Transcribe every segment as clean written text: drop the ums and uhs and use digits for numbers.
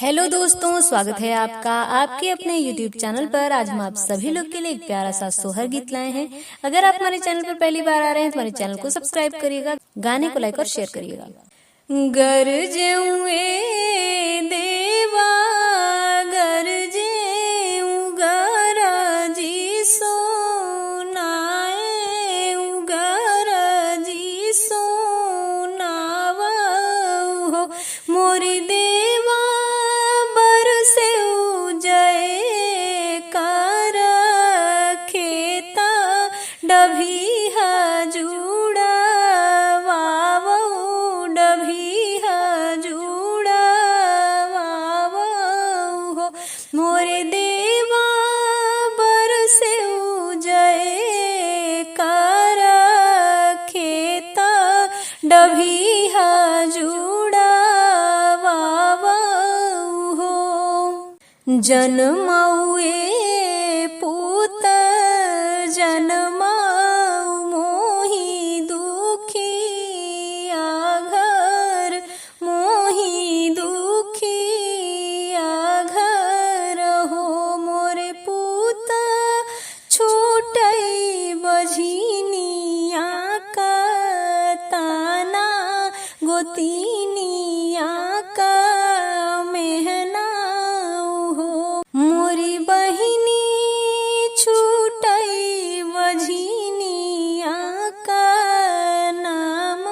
Hello दोस्तों, स्वागत है आपका आपके अपने YouTube चैनल पर। आज हम आप सभी लोग के लिए एक प्यारा सा सोहर गीत लाए हैं। अगर आप हमारे चैनल पर पहली बार आ रहे हैं तो हमारे चैनल को सब्सक्राइब करिएगा, गाने को लाइक और शेयर करिएगा। गरजेउए देवा गरजेउ गरजी सोनाए गरजी सोनावो हो मोरी देवा डभिहा जुड़ावावो डभिहा जुड़ावावो हो मोरे देवा बरसे जय कर खेता डभिहा जुड़ावावो हो जन्मौए पुत जन्म गोतिनिया का मेहना हो मोरी बहिनी छूटई बझिनिया का नाम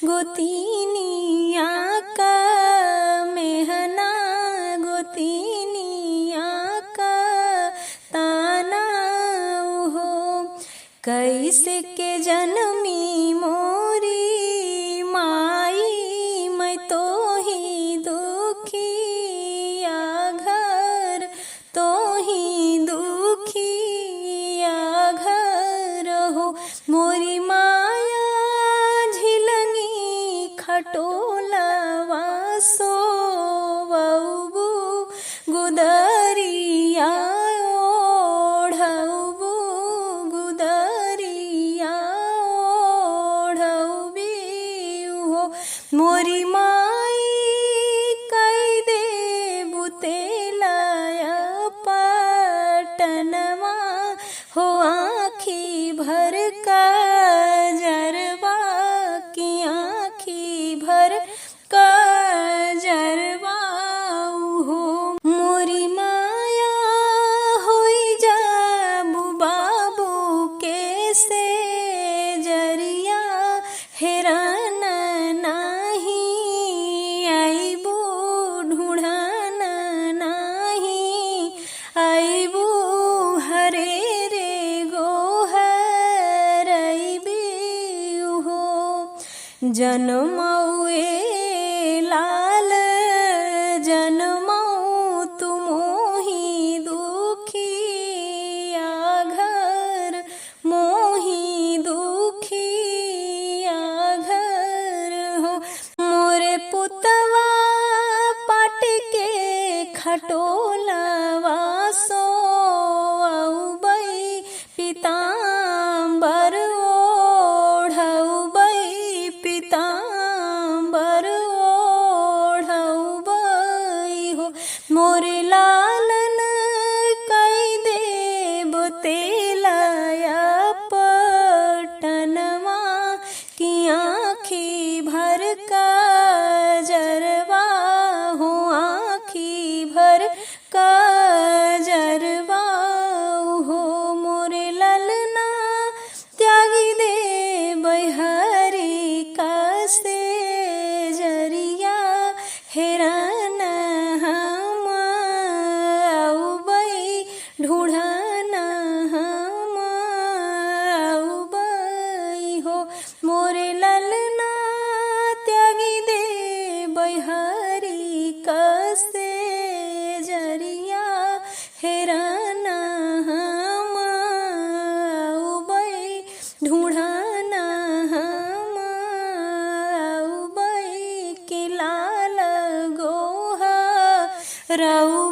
गोतिनिया का मेहना गोतिनिया का ताना हो कैसे के जन्मी मोरी मोरी माया झिलनी खटोलवा सोवबू गुदरिया ओढ़बू गुदरिया ओढ़बी हो मोरी माई कई दे बुतेलाया पटनवा हो आँखी भर का जरवा की आँखी भर का जरवा हो मोरी माया होई जाबू बाबू के से जरिया हेरान नाही आईबू ढूढ़ान नाही आईबू हरे जनमौए लाल जनमऊ तुमोही दुखिया घर मोही दुखिया घर हो मोरे पुतवा पट के खटोलवा सो औबई पीताम्बर मोरे लालन कई देव तेलाया पटनवा की आँखी भर का जरवा हो आँखी भर का जरवा हो मोरे ललना त्यागी दे बहरी का से जरिया हेरान ढूढ़ाना हम आउबई हो मोरे ललना त्यागी दे बहरी कसे जरिया हेराना हम आउबई ढूढ़ाना हम आउबई के लाल गोहा राउ